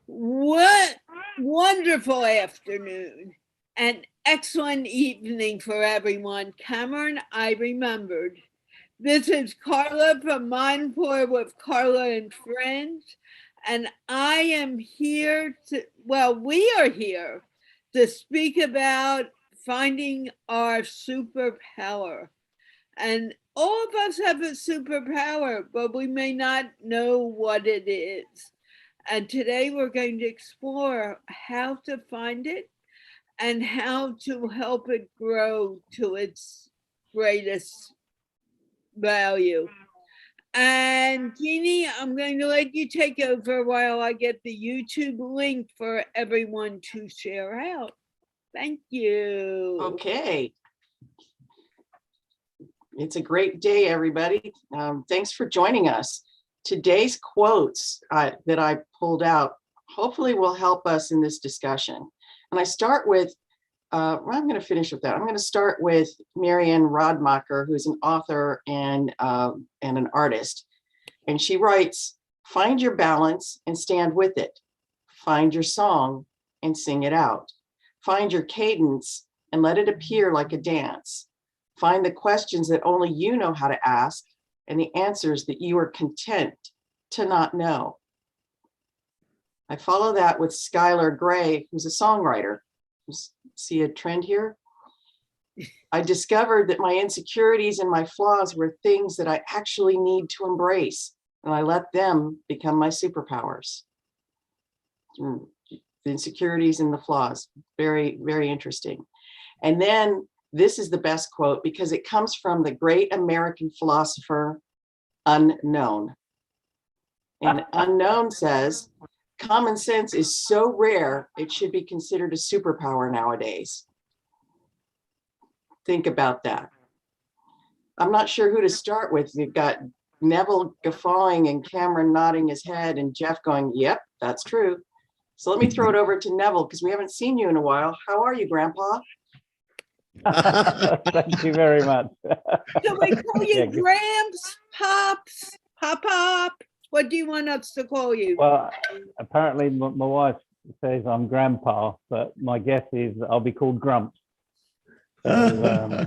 What wonderful afternoon. An excellent evening for everyone. Cameron, I remembered. This is Carla from MindPlore with Carla and Friends. And I am here we are here to speak about finding our superpower. And all of us have a superpower, but we may not know what it is. And today we're going to explore how to find it and how to help it grow to its greatest value. And Jeannie, I'm going to let you take over while I get the YouTube link for everyone to share out. Thank you. Okay. It's a great day, everybody. Thanks for joining us. Today's quotes that I pulled out hopefully will help us in this discussion. And I start with, I'm going to finish with that. I'm going to start with Marianne Rodmacher, who's an author and an artist. And she writes, "Find your balance and stand with it. Find your song and sing it out. Find your cadence and let it appear like a dance. Find the questions that only you know how to ask and the answers that you are content to not know." I follow that with Skylar Gray, who's a songwriter. See a trend here? "I discovered that my insecurities and my flaws were things that I actually need to embrace, and I let them become my superpowers." The insecurities and the flaws, very, very interesting. And then this is the best quote because it comes from the great American philosopher, Unknown. And Unknown says, "Common sense is so rare, it should be considered a superpower nowadays." Think about that. I'm not sure who to start with. You've got Neville guffawing and Cameron nodding his head and Jeff going, "Yep, that's true." So let me throw it over to Neville because we haven't seen you in a while. How are you, Grandpa? Thank you very much. So we call you Gramps, Pops, Pop. What do you want us to call you? Well, apparently my wife says I'm Grandpa, but my guess is I'll be called Grumps. So,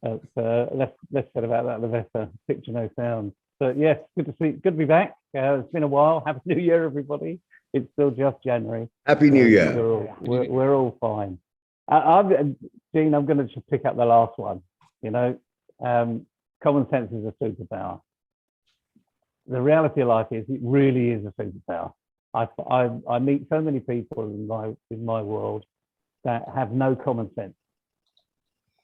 let's get about that the better. Picture no sound. But yes, good to be back. It's been a while. Happy New Year, everybody. It's still just January. Happy New Year. We're all fine. Jeanne, I'm going to just pick up the last one. You know, common sense is a superpower. The reality of life is it really is a superpower. I meet so many people in my world that have no common sense,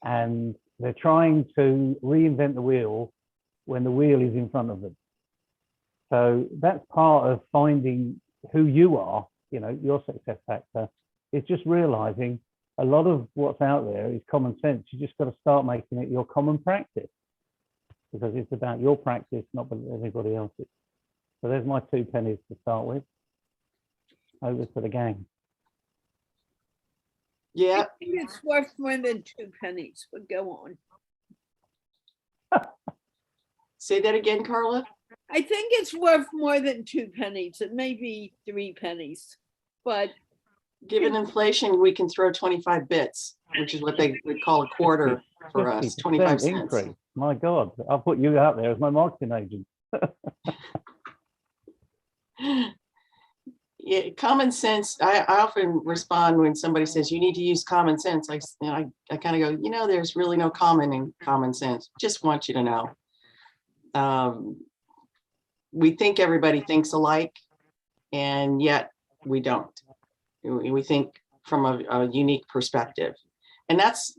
and they're trying to reinvent the wheel when the wheel is in front of them. So that's part of finding who you are. You know, your success factor is just realizing a lot of what's out there is common sense. You just got to start making it your common practice, because it's about your practice, not anybody else's. So there's my 2 pennies to start with. Over to the gang. Yeah. I think it's worth more than 2 pennies, but go on. Say that again, Carla. I think it's worth more than 2 pennies. It may be 3 pennies, but given inflation, we can throw 25 bits, which is what they would call a quarter for us, 25 cents. Increase. My God, I'll put you out there as my marketing agent. Yeah, common sense. I often respond when somebody says you need to use common sense. I kind of go, there's really no common in common sense. Just want you to know. We think everybody thinks alike, and yet we don't. We think from a unique perspective, and that's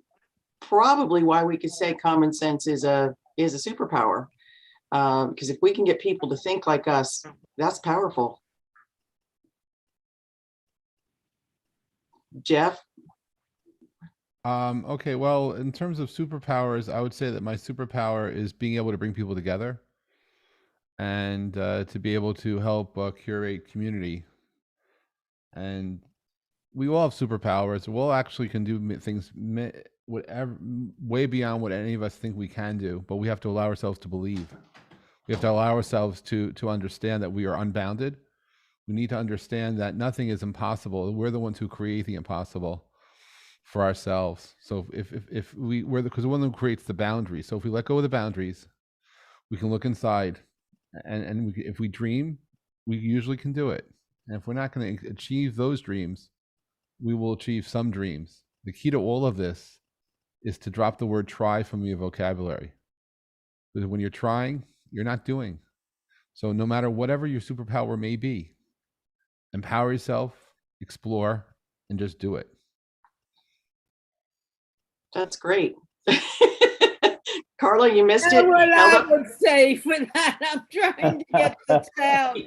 probably why we could say common sense is a superpower. Because if we can get people to think like us, that's powerful. Jeff? Okay, well, in terms of superpowers, I would say that my superpower is being able to bring people together and to be able to help curate community. And we all have superpowers. We'll actually can do things whatever way beyond what any of us think we can do, but we have to allow ourselves to believe. We have to allow ourselves to understand that we are unbounded. We need to understand that nothing is impossible. We're the ones who create the impossible for ourselves. So if because we're the one who creates the boundaries. So if we let go of the boundaries, we can look inside, and if we dream, we usually can do it. And if we're not going to achieve those dreams, we will achieve some dreams. The key to all of this is to drop the word try from your vocabulary. Because when you're trying, you're not doing. So no matter whatever your superpower may be, empower yourself, explore, and just do it. That's great. Carla, you missed it. That's what I would say for that. I'm trying to get this out.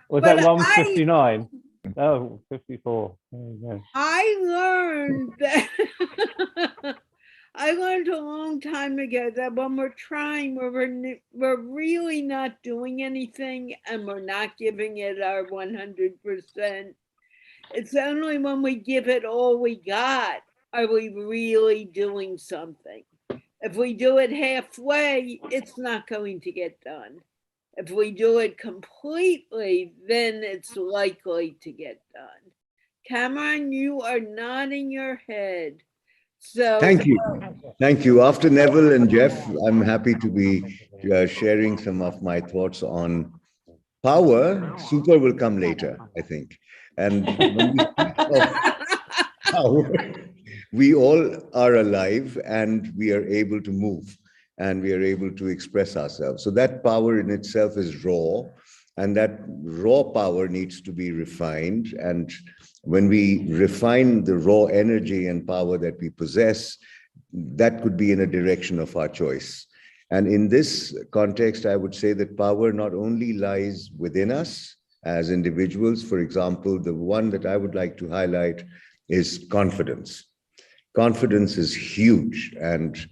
Was But that 159? Oh, 54. There you go. I learned that I learned a long time ago that when we're trying, we're really not doing anything, and we're not giving it our 100%. It's only when we give it all we got are we really doing something. If we do it halfway, it's not going to get done. If we do it completely, then it's likely to get done. Cameron, you are nodding your head. So thank you. Thank you. After Neville and Jeff, I'm happy to be sharing some of my thoughts on power. Super will come later, I think. And when we speak of power, we all are alive and we are able to move and we are able to express ourselves. So that power in itself is raw, and that raw power needs to be refined. And when we refine the raw energy and power that we possess, that could be in a direction of our choice. And in this context, I would say that power not only lies within us as individuals. For example, the one that I would like to highlight is confidence. Confidence is huge, and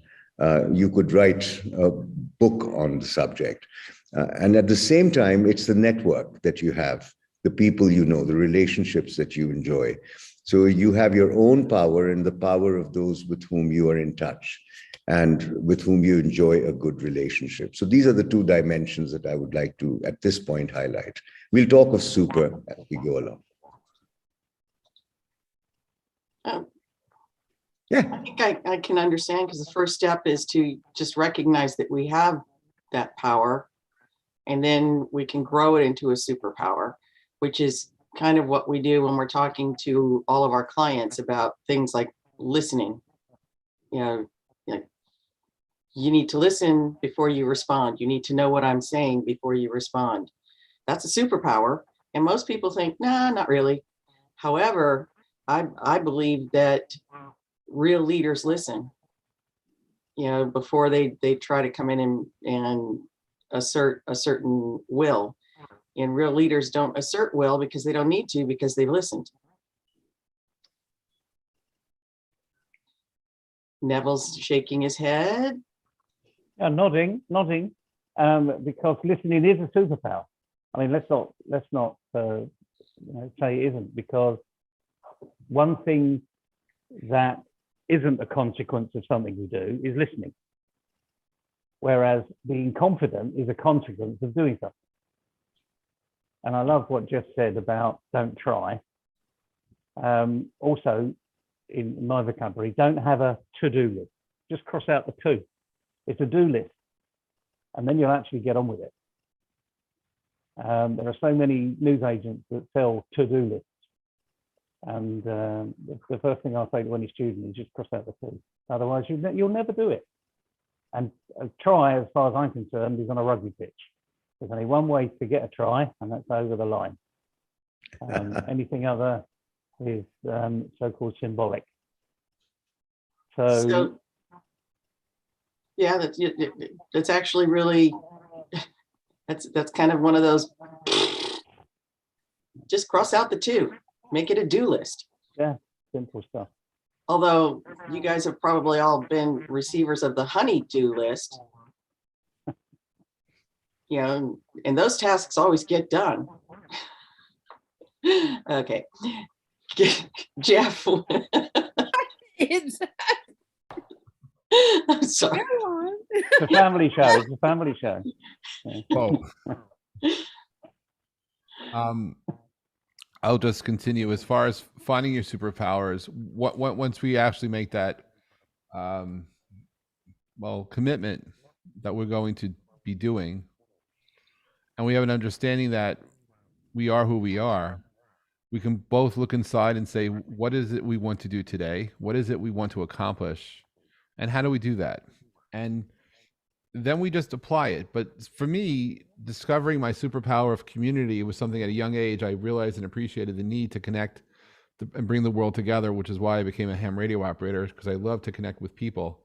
you could write a book on the subject. And at the same time, it's the network that you have, the people you know, the relationships that you enjoy. So you have your own power and the power of those with whom you are in touch and with whom you enjoy a good relationship. So these are the two dimensions that I would like to, at this point, highlight. We'll talk of super as we go along. Yeah, I think I can understand, because the first step is to just recognize that we have that power, and then we can grow it into a superpower, which is kind of what we do when we're talking to all of our clients about things like listening. You need to listen before you respond. You need to know what I'm saying before you respond. That's a superpower. And most people think, nah, not really. However, I believe that real leaders listen, before they try to come in and assert a certain will. And real leaders don't assert will because they don't need to, because they've listened. Neville's shaking his head. Nodding, because listening is a superpower. I mean, let's not say it isn't, because one thing that isn't a consequence of something we do is listening, whereas being confident is a consequence of doing something. And I love what Jeff said about don't try. Also, in my vocabulary, don't have a to-do list. Just cross out the to. It's a do list, and then you'll actually get on with it. There are so many news agents that sell to-do lists. And the first thing I'll say to any student is just cross out the to. Otherwise, you'll never do it. And a try, as far as I'm concerned, is on a rugby pitch. There's only one way to get a try, and that's over the line. Anything other is so-called symbolic. So yeah, that's actually really, that's kind of one of those, just cross out the two, make it a do list. Yeah, simple stuff. Although you guys have probably all been receivers of the honey-do list. And those tasks always get done. Okay. Jeff. I'm sorry. It's a family show. It's a family show. Oh. I'll just continue as far as finding your superpowers. Once we actually make that, commitment that we're going to be doing, and we have an understanding that we are who we are, we can both look inside and say, what is it we want to do today? What is it we want to accomplish? And how do we do that? And then we just apply it. But for me, discovering my superpower of community was something at a young age I realized and appreciated the need to connect and bring the world together, which is why I became a ham radio operator, because I love to connect with people.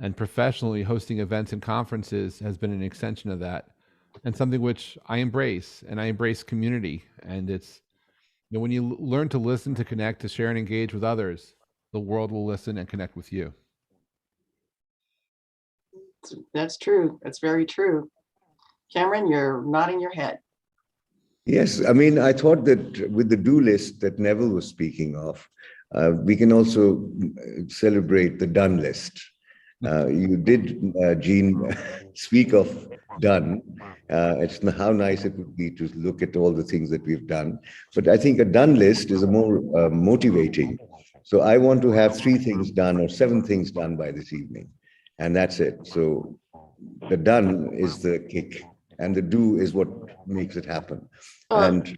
And professionally, hosting events and conferences has been an extension of that, and something which I embrace. And I embrace community. And it's, when you learn to listen, to connect, to share and engage with others, the world will listen and connect with you. That's true. That's very true. Cameron, you're nodding your head. Yes, I mean, I thought that with the do list that Neville was speaking of, we can also celebrate the done list. You did, Jeanne, speak of done. It's how nice it would be to look at all the things that we've done. But I think a done list is a more motivating. So I want to have 3 things done or 7 things done by this evening. And that's it. So the done is the kick, and the do is what makes it happen. And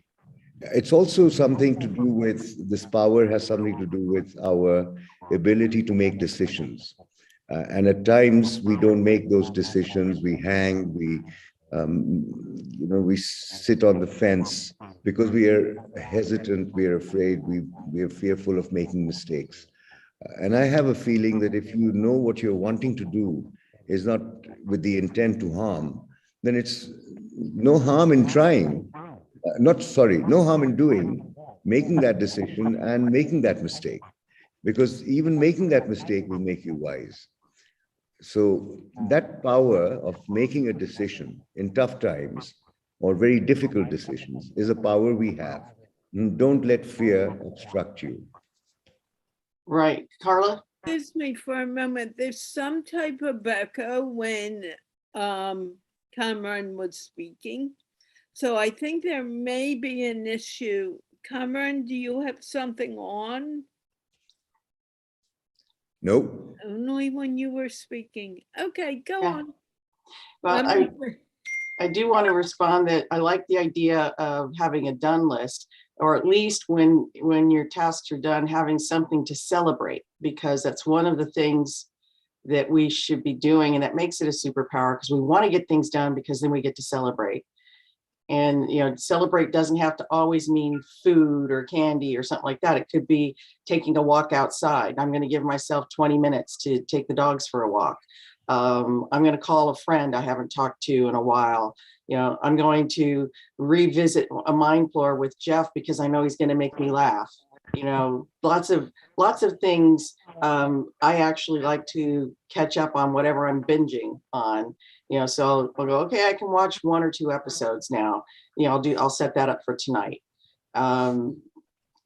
it's also something to do with, this power has something to do with our ability to make decisions. And at times we don't make those decisions. We hang, we sit on the fence because we are hesitant, we are afraid, we are fearful of making mistakes. And I have a feeling that if you know what you're wanting to do is not with the intent to harm, then it's no harm in trying. No harm in doing, making that decision and making that mistake. Because even making that mistake will make you wise. So that power of making a decision in tough times or very difficult decisions is a power we have. Don't let fear obstruct you. Right. Carla? Excuse me for a moment. There's some type of echo when Kamran was speaking. So I think there may be an issue. Kamran, do you have something on? No. Only when you were speaking. Okay, go on. Well, I do want to respond that I like the idea of having a done list, or at least when your tasks are done, having something to celebrate, because that's one of the things that we should be doing. And that makes it a superpower, because we want to get things done because then we get to celebrate. And, celebrate doesn't have to always mean food or candy or something like that. It could be taking a walk outside. I'm going to give myself 20 minutes to take the dogs for a walk. I'm going to call a friend I haven't talked to in a while. I'm going to revisit a MindPlore with Jeff because I know he's going to make me laugh. Lots of things. I actually like to catch up on whatever I'm binging on. So I'll go, okay, I can watch 1 or 2 episodes now. I'll set that up for tonight.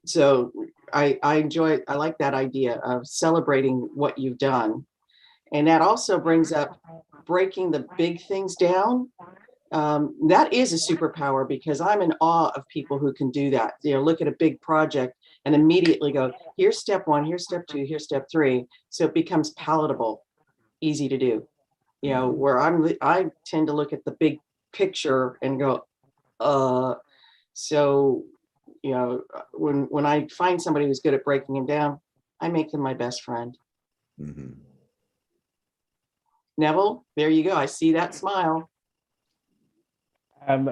So I like that idea of celebrating what you've done. And that also brings up breaking the big things down. That is a superpower, because I'm in awe of people who can do that. Look at a big project and immediately go, here's step 1, here's step 2, here's step 3. So it becomes palatable, easy to do. Where I tend to look at the big picture and go, so, when I find somebody who's good at breaking them down, I make them my best friend. Mm-hmm. Neville, there you go. I see that smile.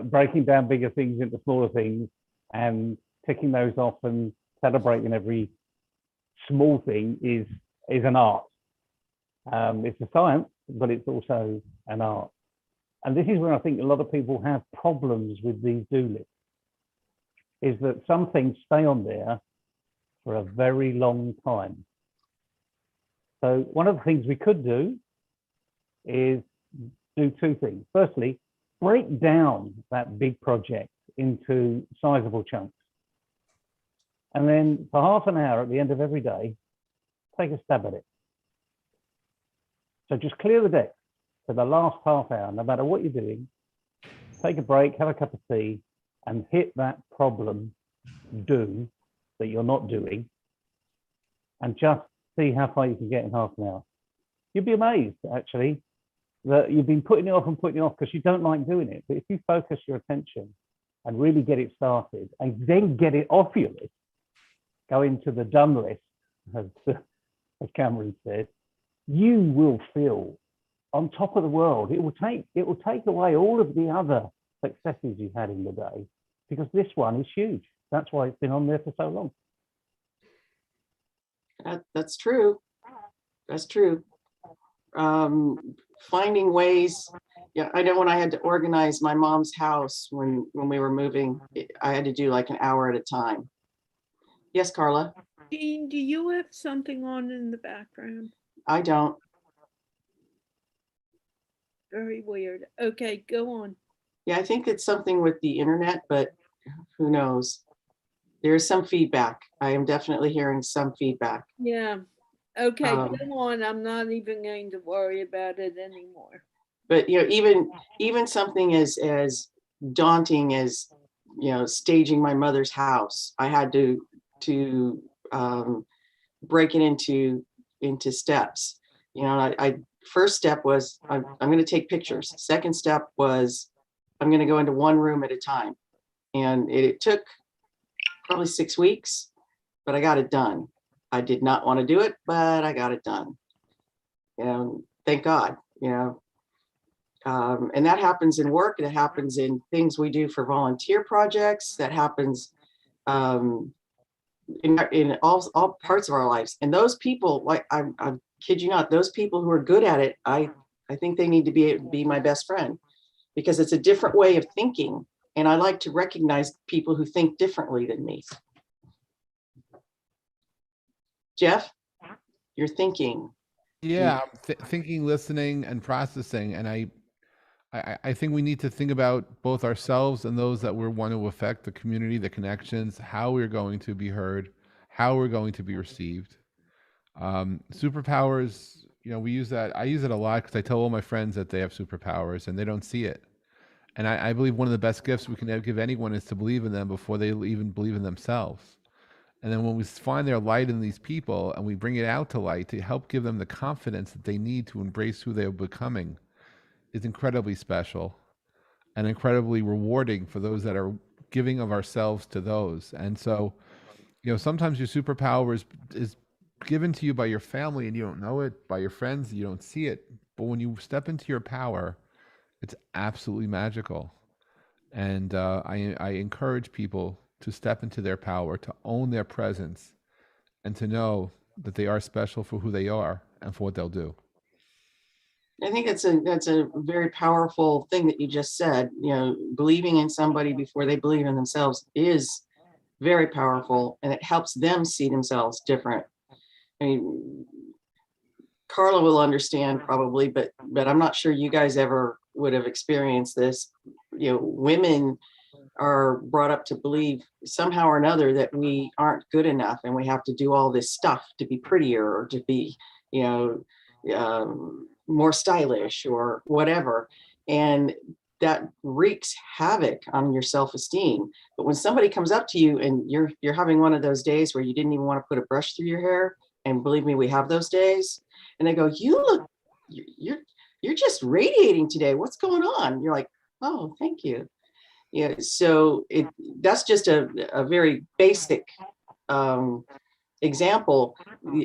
Breaking down bigger things into smaller things and ticking those off and celebrating every small thing is an art. It's a science, but it's also an art. And this is where I think a lot of people have problems with these do lists, is that some things stay on there for a very long time. So one of the things we could do is do 2 things. Firstly, break down that big project into sizable chunks. And then for half an hour at the end of every day, take a stab at it. So just clear the deck for the last half hour, no matter what you're doing. Take a break, have a cup of tea, and hit that problem do that you're not doing, and just see how far you can get in half an hour. You'll be amazed, actually, that you've been putting it off because you don't like doing it. But if you focus your attention and really get it started and then get it off your list, go into the done list, as Cameron said, you will feel on top of the world. It will take away all of the other successes you've had in the day, because this one is huge. That's why it's been on there for so long. That's true. That's true. Finding ways. Yeah, I know when I had to organize my mom's house when we were moving, I had to do like an hour at a time. Yes, Carla? Jeanne, do you have something on in the background? I don't. Very weird. Okay, go on. Yeah, I think it's something with the internet, but who knows? There's some feedback. I am definitely hearing some feedback. Yeah. Okay, go on. I'm not even going to worry about it anymore. But you know, even something as daunting as, you know, staging my mother's house, I had to break it into steps. You know, I first step was I'm going to take pictures. Second step was I'm going to go into one room at a time, and it took probably 6 weeks, but I got it done. I did not want to do it, but I got it done. And thank God, you know. And that happens in work. It happens in things we do for volunteer projects. That happens in all parts of our lives. And those people, like I kid you not, those people who are good at it, I think they need to be my best friend, because it's a different way of thinking. And I like to recognize people who think differently than me. Jeff, you're thinking. Yeah, thinking, listening, and processing. And I think we need to think about both ourselves and those that we want to affect, the community, the connections, how we're going to be heard, how we're going to be received. Superpowers, you know, we use that. I use it a lot because I tell all my friends that they have superpowers and they don't see it. And I believe one of the best gifts we can give anyone is to believe in them before they even believe in themselves. And then when we find their light in these people and we bring it out to light to help give them the confidence that they need to embrace who they're becoming, is incredibly special and incredibly rewarding for those that are giving of ourselves to those. And so, you know, sometimes your superpower is given to you by your family and you don't know it, by your friends, you don't see it. But when you step into your power, it's absolutely magical. And I encourage people to step into their power, to own their presence, and to know that they are special for who they are and for what they'll do. I think that's a very powerful thing that you just said. You know, believing in somebody before they believe in themselves is very powerful, and it helps them see themselves different. I mean, Carla will understand probably, but I'm not sure you guys ever would have experienced this. You know, women are brought up to believe somehow or another that we aren't good enough and we have to do all this stuff to be prettier or to be, you know, more stylish or whatever. And that wreaks havoc on your self-esteem. But when somebody comes up to you and you're having one of those days where you didn't even want to put a brush through your hair, and believe me, we have those days, and they go, you're just radiating today. What's going on? You're like, oh, thank you. Yeah, so that's just a very basic example.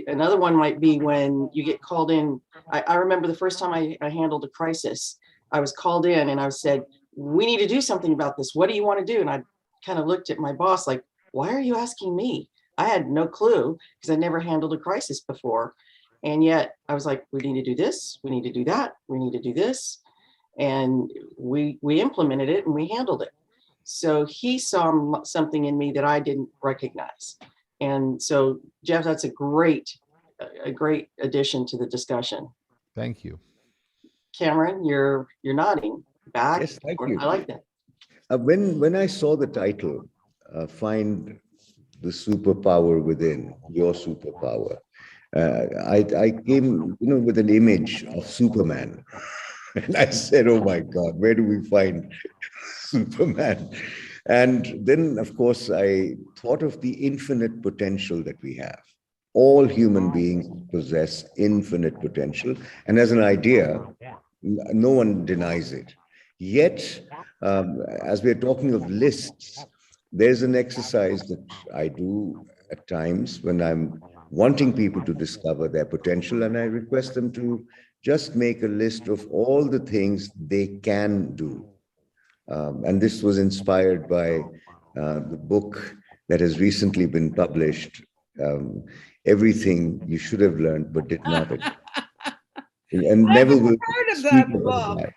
Another one might be when you get called in. I remember the first time I handled a crisis. I was called in and I said, we need to do something about this. What do you want to do? And I kind of looked at my boss like, why are you asking me? I had no clue because I never handled a crisis before. And yet I was like, we need to do this. We need to do that. We need to do this. And we implemented it and we handled it. So he saw something in me that I didn't recognize. And so, Jeff, that's a great addition to the discussion. Thank you. Cameron, you're nodding back. Yes, thank you. I like that. When I saw the title, Find the Superpower Within, Your Superpower, I came, you know, with an image of Superman. And I said, oh my God, where do we find Superman? And then, of course, I thought of the infinite potential that we have. All human beings possess infinite potential. And as an idea, no one denies it. Yet, as we're talking of lists, there's an exercise that I do at times when I'm wanting people to discover their potential, and I request them to just make a list of all the things they can do. And this was inspired by the book that has recently been published, Everything You Should Have Learned But Did Not. And Neville will heard of speak that about book. that.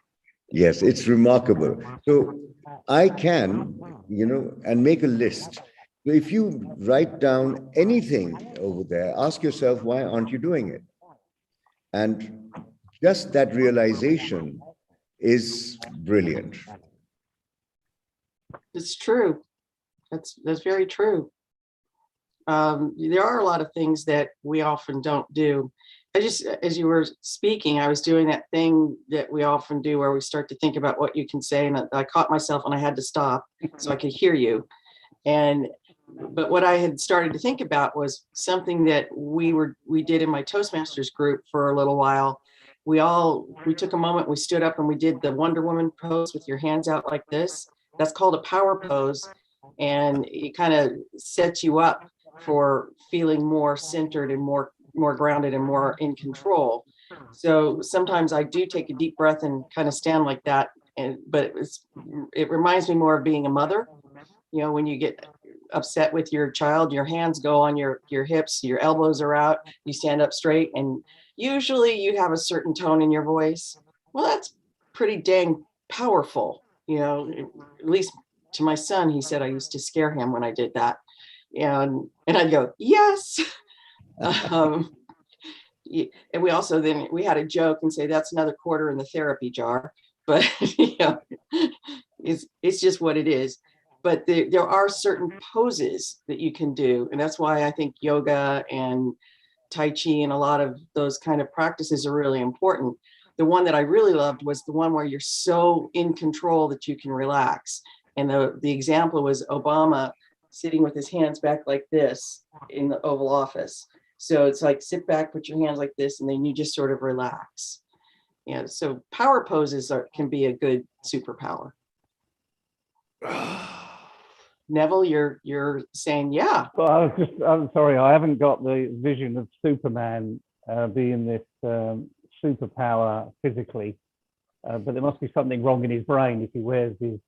Yes, it's remarkable. So I can, and make a list. So if you write down anything over there, ask yourself, why aren't you doing it? And just that realization is brilliant. It's true. That's very true. There are a lot of things that we often don't do. As you were speaking, I was doing that thing that we often do where we start to think about what you can say, and I caught myself and I had to stop so I could hear you. But what I had started to think about was something that we did in my Toastmasters group for a little while. We took a moment, we stood up and we did the Wonder Woman pose with your hands out like this. That's called a power pose. And it kind of sets you up for feeling more centered and more grounded and more in control. So sometimes I do take a deep breath and kind of stand like that. But it reminds me more of being a mother. When you get upset with your child, your hands go on your hips, your elbows are out, you stand up straight, and usually you have a certain tone in your voice. Well, that's pretty dang powerful. At least to my son, he said I used to scare him when I did that. And I'd go, yes. And we also we had a joke and say that's another quarter in the therapy jar, but it's just what it is. But there are certain poses that you can do, and that's why I think yoga and Tai Chi and a lot of those kind of practices are really important. The one that I really loved was the one where you're so in control that you can relax. And the example was Obama sitting with his hands back like this in the Oval Office. So it's like, sit back, put your hands like this, and then you just sort of relax. So power poses can be a good superpower. Neville, you're saying, yeah. Well, I'm sorry, I haven't got the vision of Superman being this superpower physically, but there must be something wrong in his brain if he wears his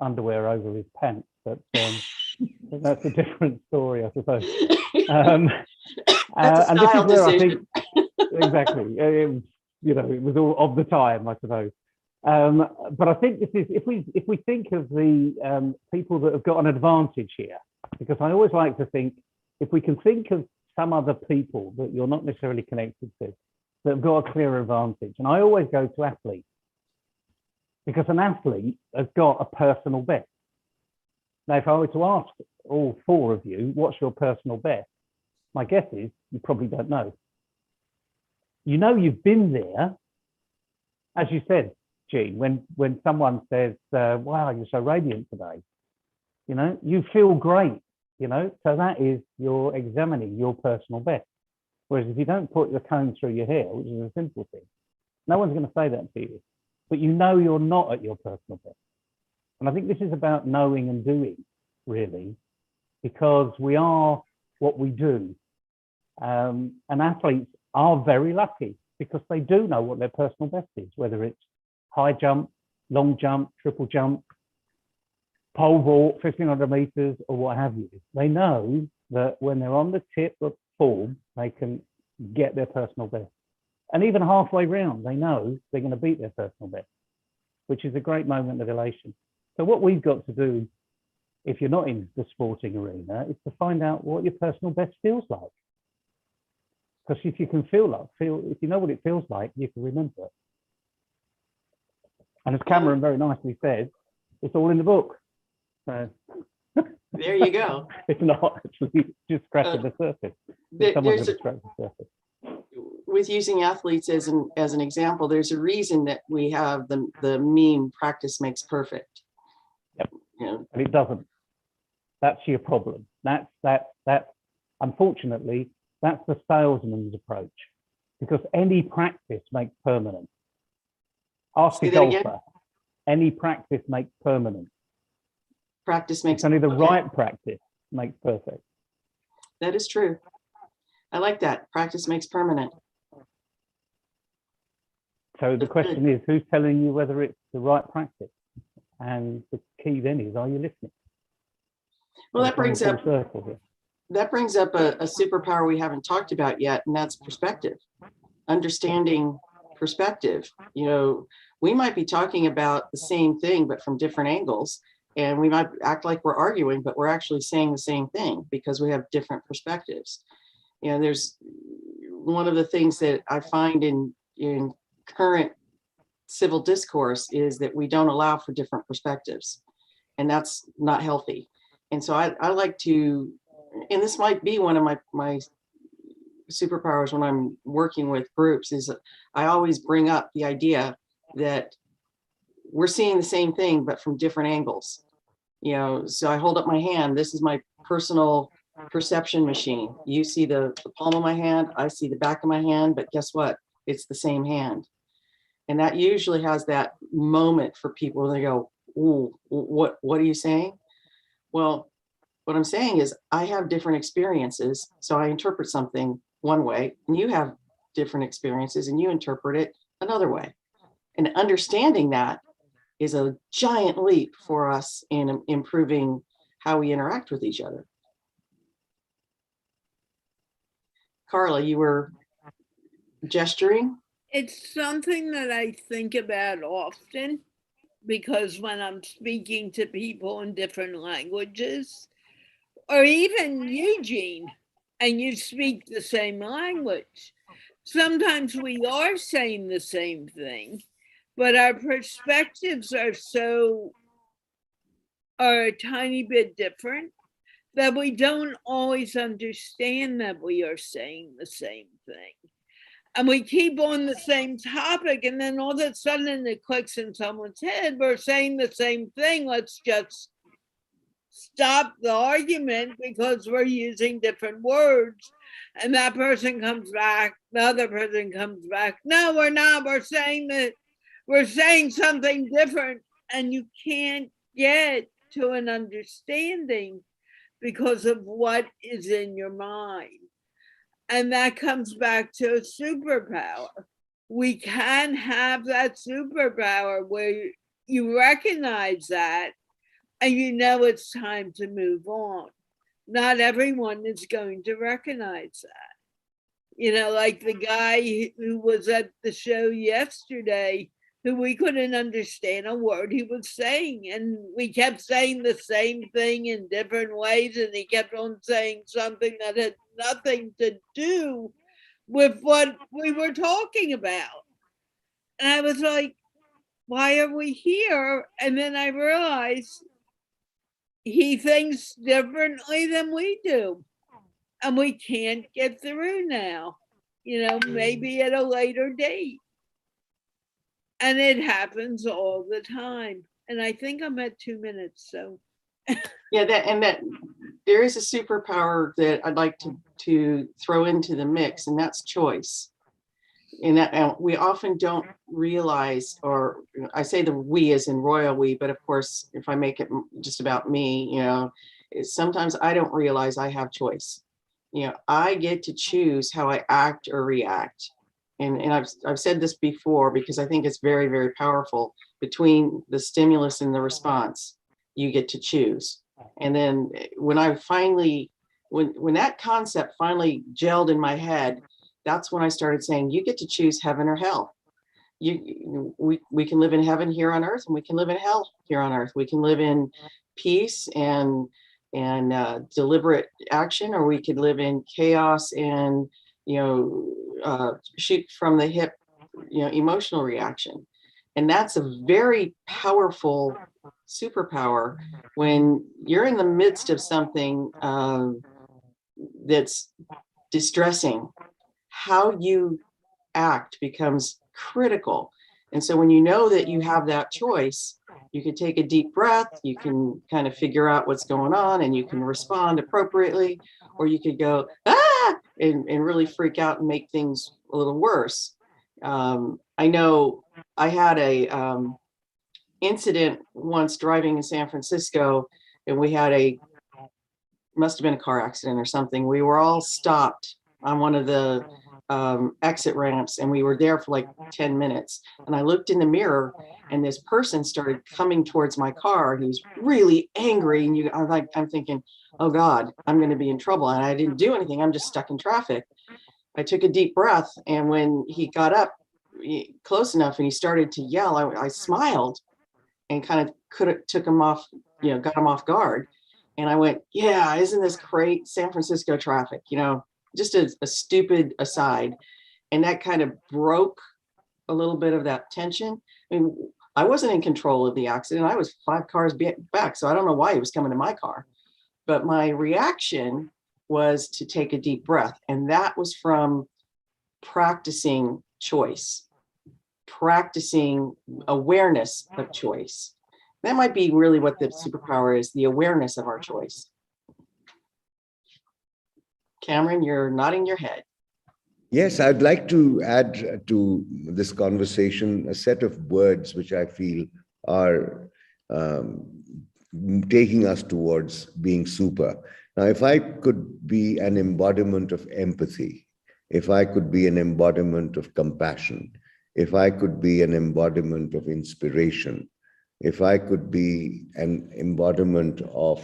underwear over his pants. But that's a different story, I suppose. That's a and this is where decision. I think exactly, it was all of the time, I suppose. But I think this is, if we think of the people that have got an advantage here, because I always like to think, if we can think of some other people that you're not necessarily connected to that have got a clear advantage, and I always go to athletes, because an athlete has got a personal best. Now, if I were to ask all four of you, what's your personal best? My guess is you probably don't know. You've been there, as you said, Jeanne, when someone says, wow, you're so radiant today, you feel great, so that is you're examining your personal best. Whereas if you don't put the comb through your hair, which is a simple thing, no one's going to say that to you, but you're not at your personal best. And I think this is about knowing and doing, really, because we are what we do. And athletes are very lucky because they do know what their personal best is, whether it's high jump, long jump, triple jump, pole vault, 1,500 meters, or what have you. They know that when they're on the tip of form, they can get their personal best. And even halfway round, they know they're going to beat their personal best, which is a great moment of elation. So what we've got to do, if you're not in the sporting arena, is to find out what your personal best feels like. Because if you can if you know what it feels like, you can remember it. And as Cameron very nicely said, it's all in the book. So there you go. It's not actually just scratching the surface. Someone's going to scratch the surface. With using athletes as an example, there's a reason that we have the meme "practice makes perfect." Yep. you know, And it doesn't. That's your problem. That's unfortunately, that's the salesman's approach, because any practice makes permanent. Ask Say a that again? golfer, any practice makes permanent. Practice makes It's only the okay. right practice makes perfect. That is true. I like that. Practice makes permanent. So the That's question good. is, who's telling you whether it's the right practice? And the key then is, are you listening? Well, So that brings full up circle here. a superpower we haven't talked about yet, and that's perspective. Understanding perspective. You know, we might be talking about the same thing, but from different angles, and we might act like we're arguing, but we're actually saying the same thing because we have different perspectives. You know, there's one of the things that I find in current civil discourse is that we don't allow for different perspectives, and that's not healthy. And so I like to, and this might be one of my superpowers when I'm working with groups, is I always bring up the idea that we're seeing the same thing, but from different angles. You know, so I hold up my hand. This is my personal perception machine. You see the palm of my hand, I see the back of my hand, but guess what? It's the same hand. And that usually has that moment for people where they go, ooh, what are you saying? Well, what I'm saying is I have different experiences, so I interpret something one way, and you have different experiences and you interpret it another way. And understanding that is a giant leap for us in improving how we interact with each other. Carla, you were gesturing. It's something that I think about often, because when I'm speaking to people in different languages, or even you, Jeanne, and you speak the same language, sometimes we are saying the same thing, but our perspectives are a tiny bit different that we don't always understand that we are saying the same thing. And we keep on the same topic, and then all of a sudden it clicks in someone's head, we're saying the same thing. Let's just stop the argument because we're using different words. And that person comes back, the other person comes back. No, we're not. We're saying something different, and you can't get to an understanding because of what is in your mind. And that comes back to a superpower. We can have that superpower where you recognize that and you know it's time to move on. Not everyone is going to recognize that. You know, like the guy who was at the show yesterday, who we couldn't understand a word he was saying. And we kept saying the same thing in different ways. And he kept on saying something that had nothing to do with what we were talking about. And I was like, why are we here? And then I realized he thinks differently than we do. And we can't get through now, you know, maybe at a later date. And it happens all the time. And I think I'm at 2 minutes, so. Yeah, that there is a superpower that I'd like to throw into the mix, and that's choice. And we often don't realize, or I say the we as in royal we, but of course, if I make it just about me, you know, sometimes I don't realize I have choice. You know, I get to choose how I act or react. And I've said this before because I think it's very, very powerful. Between the stimulus and the response, you get to choose. And then when that concept finally gelled in my head, that's when I started saying, you get to choose heaven or hell. We can live in heaven here on earth, and we can live in hell here on earth. We can live in peace and deliberate action, or we could live in chaos and, you know, shoot from the hip, you know, emotional reaction. And that's a very powerful superpower when you're in the midst of something that's distressing. How you act becomes critical. And so when you know that you have that choice, You could take a deep breath, you can kind of figure out what's going on and you can respond appropriately, or you could go, ah, and really freak out and make things a little worse. I know I had a incident once driving in San Francisco, and we had must have been a car accident or something. We were all stopped on one of the exit ramps, and we were there for like 10 minutes. And I looked in the mirror, and this person started coming towards my car. He was really angry, and I'm thinking, oh God, I'm going to be in trouble. And I didn't do anything. I'm just stuck in traffic. I took a deep breath, and when he got up close enough and he started to yell, I smiled and kind of took him off, got him off guard. And I went, yeah, isn't this great? San Francisco traffic, just a stupid aside. And that kind of broke a little bit of that tension. I mean, I wasn't in control of the accident. I was 5 cars back. So I don't know why he was coming to my car. But my reaction was to take a deep breath. And that was from practicing choice, practicing awareness of choice. That might be really what the superpower is, the awareness of our choice. Cameron, you're nodding your head. Yes, I'd like to add to this conversation a set of words which I feel are taking us towards being super. Now, if I could be an embodiment of empathy, if I could be an embodiment of compassion, if I could be an embodiment of inspiration, if I could be an embodiment of,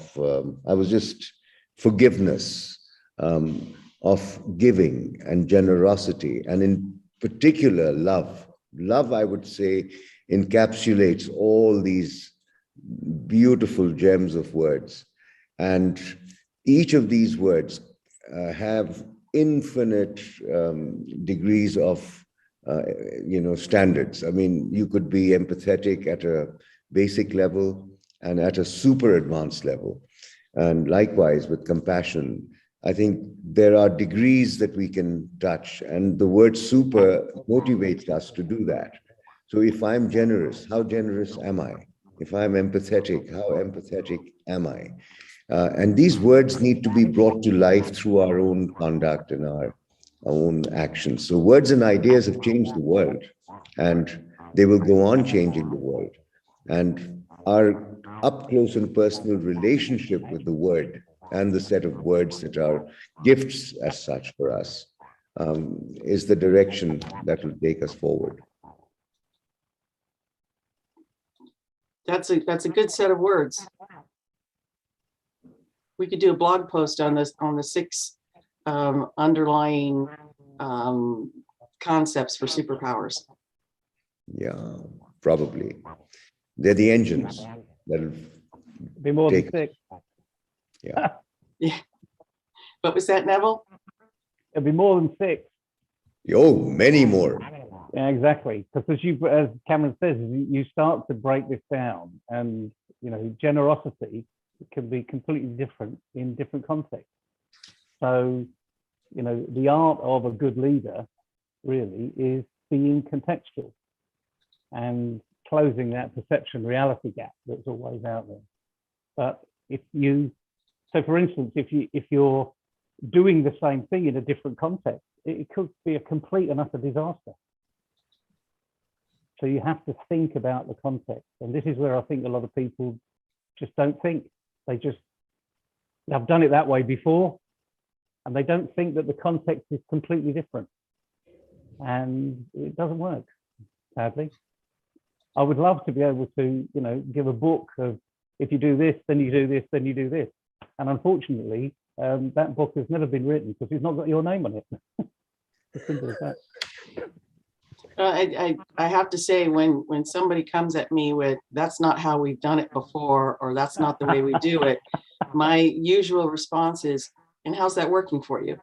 forgiveness, of giving and generosity, and in particular, love. Love, I would say, encapsulates all these beautiful gems of words. And each of these words have infinite degrees of, standards. I mean, you could be empathetic at a basic level and at a super advanced level. And likewise with compassion, I think there are degrees that we can touch, and the word super motivates us to do that. So if I'm generous, how generous am I? If I'm empathetic, how empathetic am I? And these words need to be brought to life through our own conduct and our own actions. So words and ideas have changed the world, and they will go on changing the world. And our up close and personal relationship with the word and the set of words that are gifts as such for us is the direction that will take us forward. That's a good set of words. We could do a blog post on this, on the 6 underlying concepts for superpowers. Yeah, probably. They're the engines that'll be more than 6. Yeah. Yeah. What was that, Neville? It'll be more than 6. Oh, many more. Yeah, exactly. Because as Cameron says, you start to break this down, and generosity can be completely different in different contexts. So, the art of a good leader really is being contextual and closing that perception reality gap that's always out there. But so for instance, if you're doing the same thing in a different context, it could be a complete and utter disaster. So you have to think about the context. And this is where I think a lot of people just don't think. They've done it that way before, and they don't think that the context is completely different. And it doesn't work, sadly. I would love to be able to, give a book of, if you do this, then you do this, then you do this. And unfortunately, that book has never been written because it's not got your name on it. As simple as that. I have to say, when somebody comes at me with, that's not how we've done it before, or that's not the way we do it, my usual response is, and how's that working for you?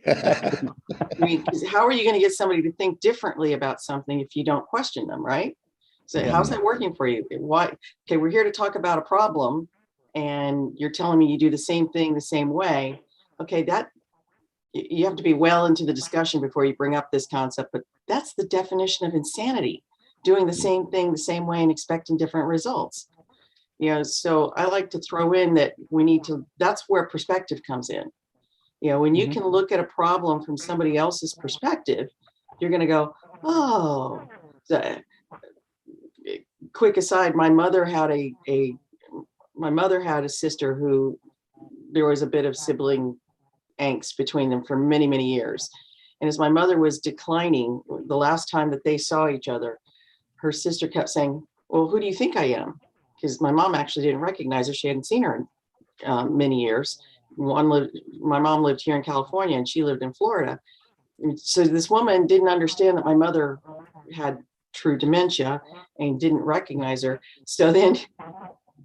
I mean, how are you going to get somebody to think differently about something if you don't question them, right? So Yeah. How's that working for you? Why? Okay, we're here to talk about a problem, and you're telling me you do the same thing the same way. Okay, that you have to be well into the discussion before you bring up this concept, but that's the definition of insanity. doing the same thing the same way and expecting different results. So I like to throw in that that's where perspective comes in. When you can look at a problem from somebody else's perspective, you're going to go, oh, quick aside, my mother had a sister who there was a bit of sibling angst between them for many, many years. And as my mother was declining, the last time that they saw each other, her sister kept saying, well, who do you think I am? Because my mom actually didn't recognize her. She hadn't seen her in many years. My mom lived here in California and she lived in Florida. And so this woman didn't understand that my mother had true dementia and didn't recognize her. So then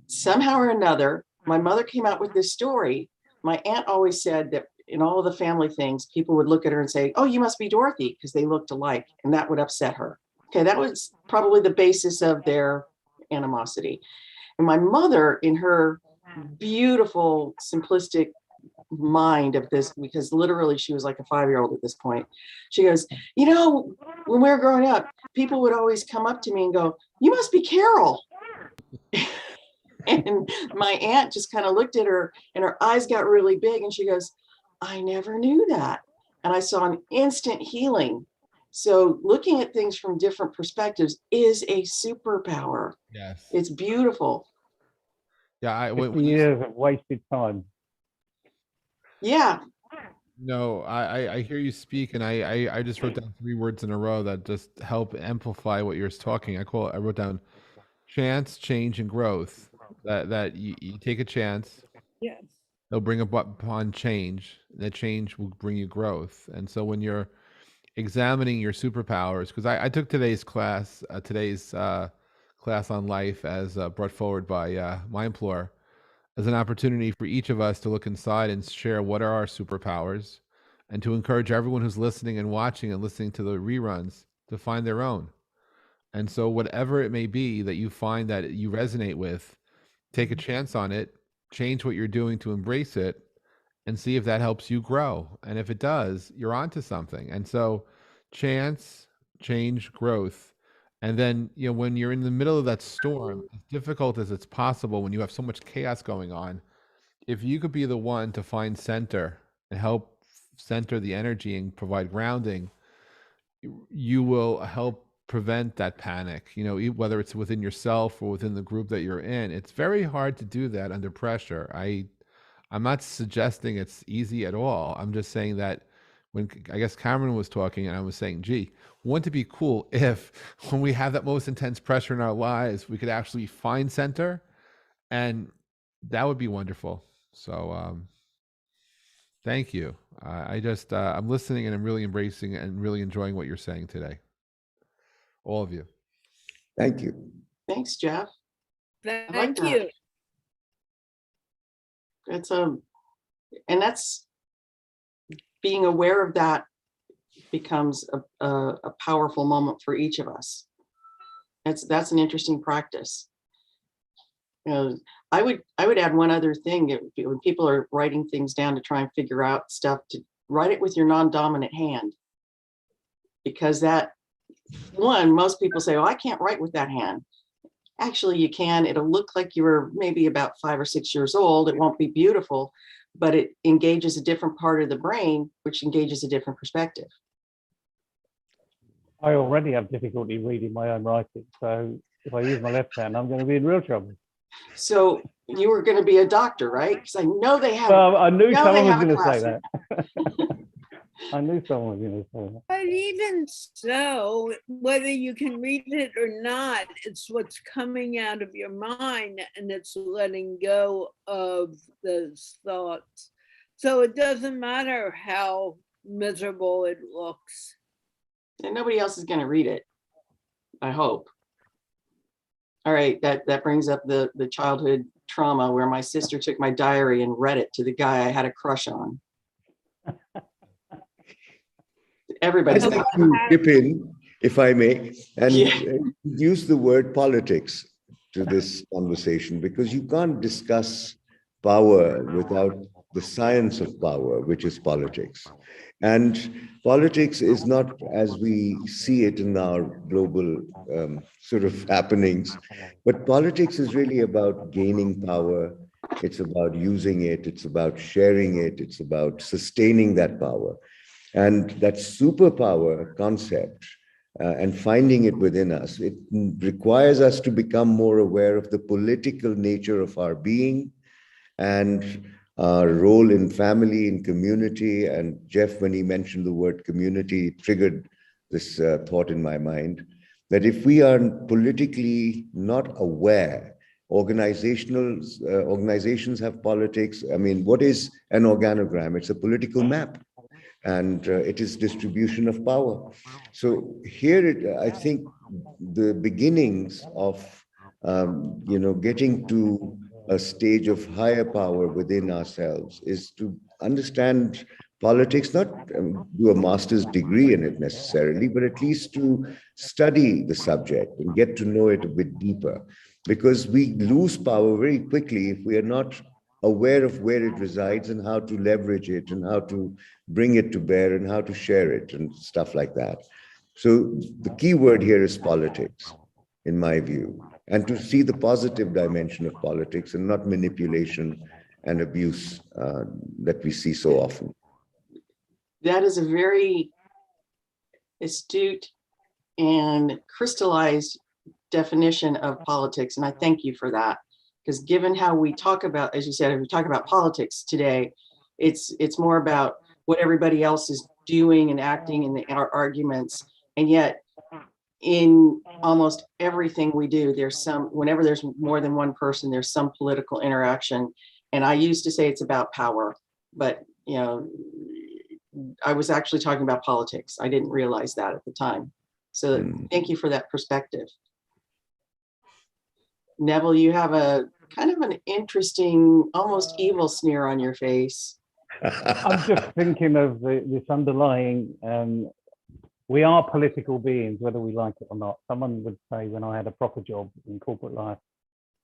somehow or another, my mother came out with this story. My aunt always said that in all of the family things, people would look at her and say, oh, you must be Dorothy, because they looked alike, and that would upset her. Okay, that was probably the basis of their animosity. And my mother, in her beautiful, simplistic mind of this, because literally she was like a 5-year-old at this point, she goes, when we were growing up, people would always come up to me and go, you must be Carol. And my aunt just kind of looked at her and her eyes got really big and she goes, I never knew that. And I saw an instant healing. So looking at things from different perspectives is a superpower. Yes. It's beautiful. Yeah. 50 years of wasted time. Yeah. No, I hear you speak, and I just wrote down 3 words in a row that just help amplify what you're talking. I wrote down chance, change, and growth. That you take a chance. Yes. They'll bring upon change. That change will bring you growth. And so when you're examining your superpowers, because I took today's class on life as brought forward by MindPlore, as an opportunity for each of us to look inside and share what are our superpowers, and to encourage everyone who's listening and watching and listening to the reruns to find their own. And so whatever it may be that you find that you resonate with, take a chance on it, change what you're doing to embrace it, and see if that helps you grow. And if it does, you're onto something. And so chance, change, growth. And then, when you're in the middle of that storm, as difficult as it's possible, when you have so much chaos going on, if you could be the one to find center and help center the energy and provide grounding, you will help prevent that panic, whether it's within yourself or within the group that you're in. It's very hard to do that under pressure. I'm not suggesting it's easy at all. I'm just saying that when I guess Cameron was talking and I was saying, gee, wouldn't it be cool if when we have that most intense pressure in our lives, we could actually find center, and that would be wonderful. So thank you. I'm listening and I'm really embracing and really enjoying what you're saying today. All of you. Thank you. Thanks, Jeff. Thank you. That's being aware of that becomes a powerful moment for each of us. That's an interesting practice. I would add one other thing. When people are writing things down to try and figure out stuff, to write it with your non-dominant hand, because most people say, oh, I can't write with that hand. Actually, you can. It'll look like you were maybe about 5 or 6 years old. It won't be beautiful, but it engages a different part of the brain, which engages a different perspective. I already have difficulty reading my own writing. So if I use my left hand, I'm going to be in real trouble. So you were going to be a doctor, right? Because I know they have. Well, I knew someone was going to class. say that. I knew someone was going to say that. But even so, whether you can read it or not, it's what's coming out of your mind, and it's letting go of those thoughts. So it doesn't matter how miserable it looks. And nobody else is going to read it, I hope. All right, that brings up the childhood trauma where my sister took my diary and read it to the guy I had a crush on. Everybody's I'd like to chip in, if I may, and use the word politics to this conversation, because you can't discuss power without the science of power, which is politics. And politics is not as we see it in our global sort of happenings, but politics is really about gaining power. It's about using it. It's about sharing it. It's about sustaining that power. And that superpower concept and finding it within us, it requires us to become more aware of the political nature of our being and our role in family, in community. And Jeff, when he mentioned the word community, triggered this thought in my mind, that if we are politically not aware, organizations have politics. I mean, what is an organogram? It's a political map, and it is distribution of power. So here, I think the beginnings of getting to a stage of higher power within ourselves is to understand politics, not do a master's degree in it necessarily, but at least to study the subject and get to know it a bit deeper, because we lose power very quickly if we are not aware of where it resides and how to leverage it and how to bring it to bear and how to share it and stuff like that. So the key word here is politics, in my view, and to see the positive dimension of politics and not manipulation and abuse that we see so often. That is a very astute and crystallized definition of politics, and I thank you for that. Because given how we talk about, as you said, we talk about politics today, it's more about what everybody else is doing and acting in our arguments, and yet in almost everything we do, whenever there's more than one person, there's some political interaction. And I used to say it's about power, but I was actually talking about politics. I didn't realize that at the time. So thank you for that perspective. Neville, you have a kind of an interesting, almost evil sneer on your face. I'm just thinking of this underlying, we are political beings, whether we like it or not. Someone would say when I had a proper job in corporate life,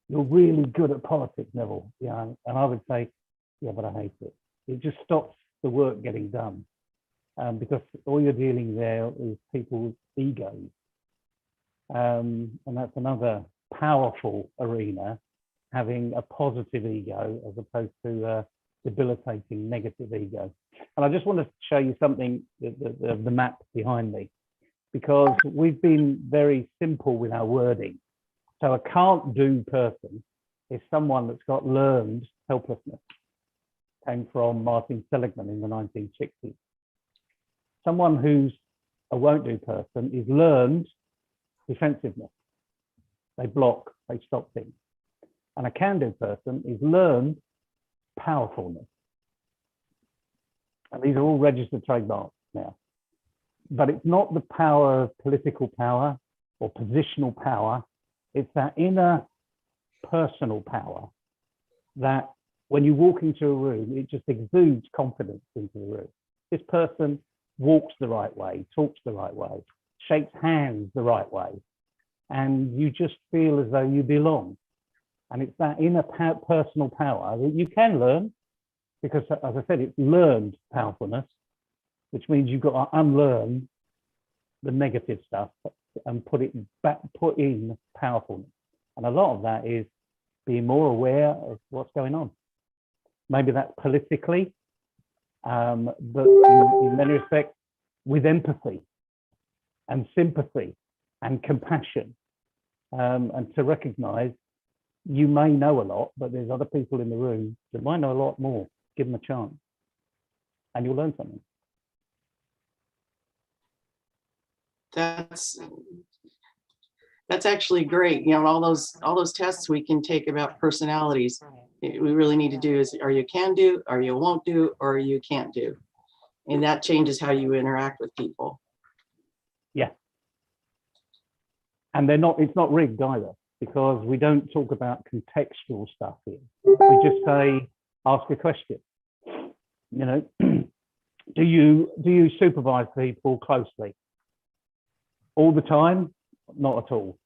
"You're really good at politics, Neville." Yeah, and I would say, "Yeah, but I hate it." It just stops the work getting done, because all you're dealing there is people's egos, and that's another powerful arena, having a positive ego as opposed to debilitating negative ego. And I just want to show you something, the map behind me, because we've been very simple with our wording. So a can't do person is someone that's got learned helplessness. Came from Martin Seligman in the 1960s. Someone who's a won't do person is learned defensiveness. They block, they stop things. And a can do person is learned powerfulness. And these are all registered trademarks now. But it's not the power of political power or positional power. It's that inner personal power that when you walk into a room, it just exudes confidence into the room. This person walks the right way, talks the right way, shakes hands the right way, and you just feel as though you belong. And it's that inner personal power that you can learn, because, as I said, it's learned powerfulness, which means you've got to unlearn the negative stuff and put in powerfulness. And a lot of that is being more aware of what's going on. Maybe that's politically, but in many respects, with empathy and sympathy and compassion, and to recognize you may know a lot, but there's other people in the room that might know a lot more. Give them a chance and you'll learn something. That's actually great. All those tests we can take about personalities, we really need to do is, are you can do, are you won't do, or you can't do? And that changes how you interact with people. Yeah. And it's not rigged either, because we don't talk about contextual stuff here. We just say, ask a question. Do you supervise people closely? All the time? Not at all.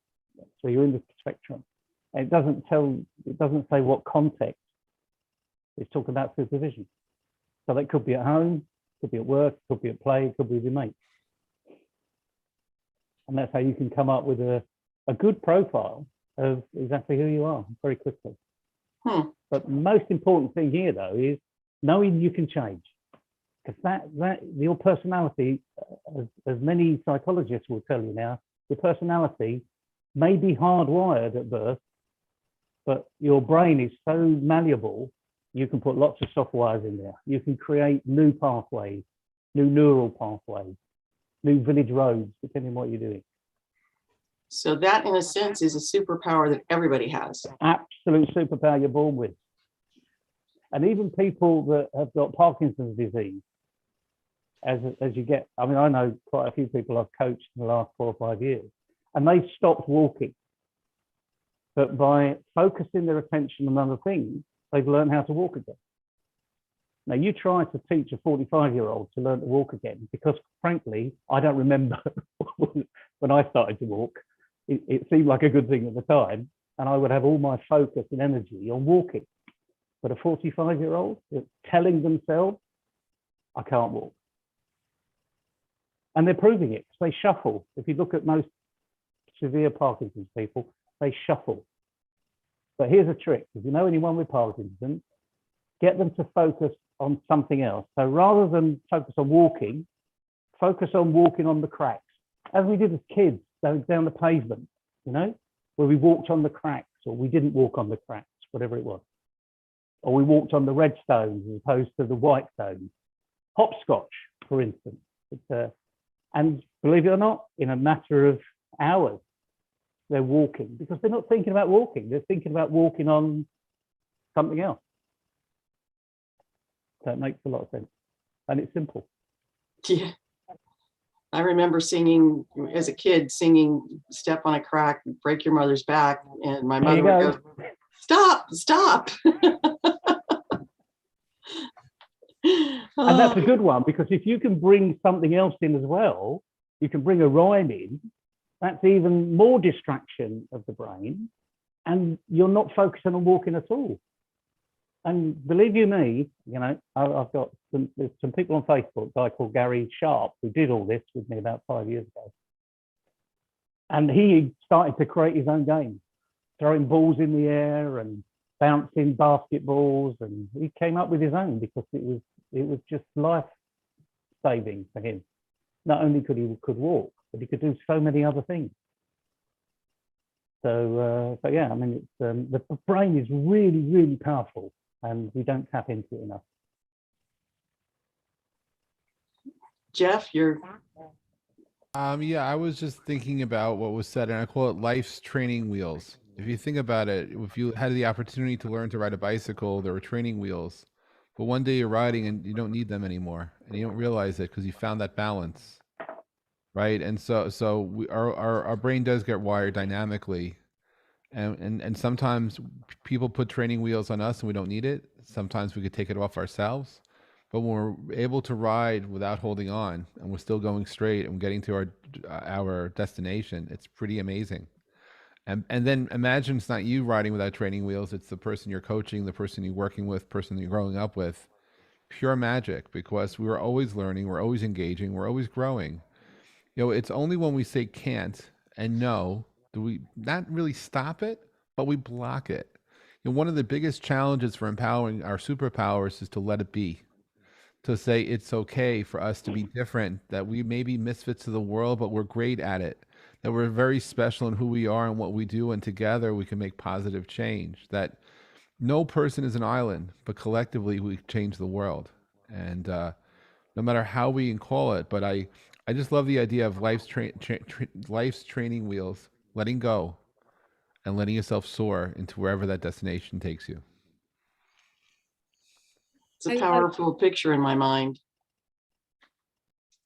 So you're in the spectrum. And it doesn't say what context It's talking about supervision. So that could be at home, could be at work, could be at play, could be with your mates. And that's how you can come up with a good profile of exactly who you are very quickly. But the most important thing here, though, is knowing you can change. Because that your personality, as many psychologists will tell you now, your personality may be hardwired at birth, but your brain is so malleable, you can put lots of soft wires in there. You can create new pathways, new neural pathways, new village roads, depending on what you're doing. So that, in a sense, is a superpower that everybody has. Absolute superpower you're born with. And even people that have got Parkinson's disease, as you get, I mean, I know quite a few people I've coached in the last 4 or 5 years, and they've stopped walking. But by focusing their attention on other things, they've learned how to walk again. Now, you try to teach a 45-year-old to learn to walk again, because frankly, I don't remember when I started to walk. It seemed like a good thing at the time, and I would have all my focus and energy on walking. But a 45-year-old telling themselves, I can't walk. And they're proving it, because they shuffle. If you look at most severe Parkinson's people, they shuffle. But here's a trick. If you know anyone with Parkinson's, get them to focus on something else. So rather than focus on walking, focus on walking on the cracks. As we did as kids, going down the pavement, you know, where we walked on the cracks, or we didn't walk on the cracks, whatever it was. Or we walked on the red stones as opposed to the white stones. Hopscotch, for instance. And believe it or not, in a matter of hours, they're walking, because they're not thinking about walking. They're thinking about walking on something else. So it makes a lot of sense. And it's simple. Yeah. I remember singing, as a kid, singing Step on a Crack, Break Your Mother's Back. And my mother would go, stop, stop. And that's a good one, because if you can bring something else in as well, you can bring a rhyme in, that's even more distraction of the brain, and you're not focusing on walking at all. And believe you me, you know, I've got some people on Facebook, a guy called Gary Sharp, who did all this with me about 5 years ago. And he started to create his own game, throwing balls in the air and bouncing basketballs, and he came up with his own, because it was just life saving for him. Not only could walk, but he could do so many other things. So yeah, I mean, it's the brain is really, really powerful, and we don't tap into it enough. Jeff, you're. Yeah, I was just thinking about what was said, and I call it life's training wheels. If you think about it, if you had the opportunity to learn to ride a bicycle, there were training wheels. But one day you're riding and you don't need them anymore, and you don't realize it because you found that balance, right? And so our brain does get wired dynamically, and sometimes people put training wheels on us and we don't need it. Sometimes we could take it off ourselves, but when we're able to ride without holding on and we're still going straight and getting to our destination, it's pretty amazing. And then imagine it's not you riding without training wheels, it's the person you're coaching, the person you're working with, person you're growing up with. Pure magic, because we're always learning, we're always engaging, we're always growing. You know, it's only when we say can't and no do we not really stop it, but we block it. You know, one of the biggest challenges for empowering our superpowers is to let it be. To say it's okay for us to be different, that we may be misfits of the world, but we're great at it, that we're very special in who we are and what we do, and together we can make positive change, that no person is an island, but collectively we change the world. And no matter how we can call it, but I just love the idea of life's training wheels, letting go and letting yourself soar into wherever that destination takes you. It's a powerful picture in my mind.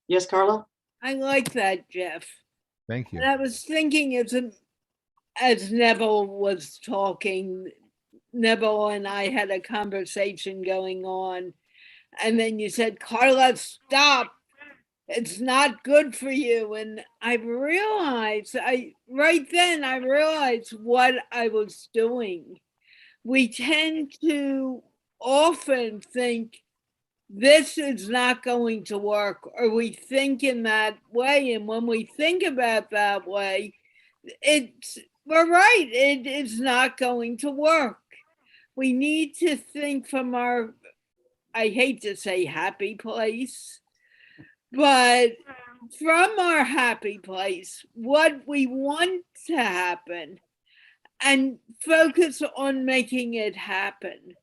Yes, Carla? I like that, Jeff. Thank you. And I was thinking as Neville was talking, Neville and I had a conversation going on, and then you said, Carla, stop. It's not good for you. And I realized, right then I realized what I was doing. We tend to often think this is not going to work, or we think in that way. And when we think about that way, we're right, it is not going to work. We need to think from our, I hate to say happy place, but from our happy place, what we want to happen, and focus on making it happen.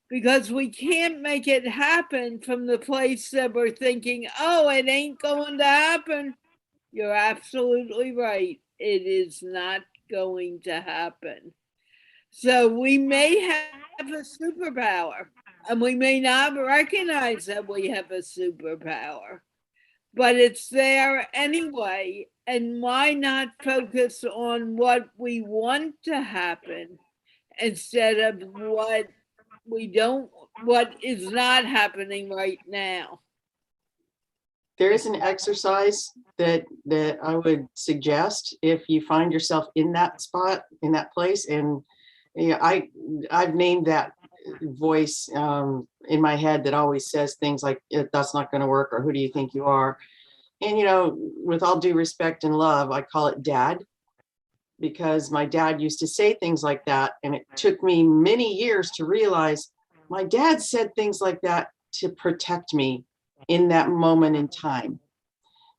Because we can't make it happen from the place that we're thinking, oh, it ain't going to happen. You're absolutely right. It is not going to happen. So we may have a superpower, and we may not recognize that we have a superpower, but it's there anyway. And why not focus on what we want to happen instead of what is not happening right now? There is an exercise that I would suggest if you find yourself in that spot, in that place. And I've named that voice in my head that always says things like, that's not going to work, or who do you think you are? And, with all due respect and love, I call it Dad, because my dad used to say things like that. And it took me many years to realize my dad said things like that to protect me in that moment in time.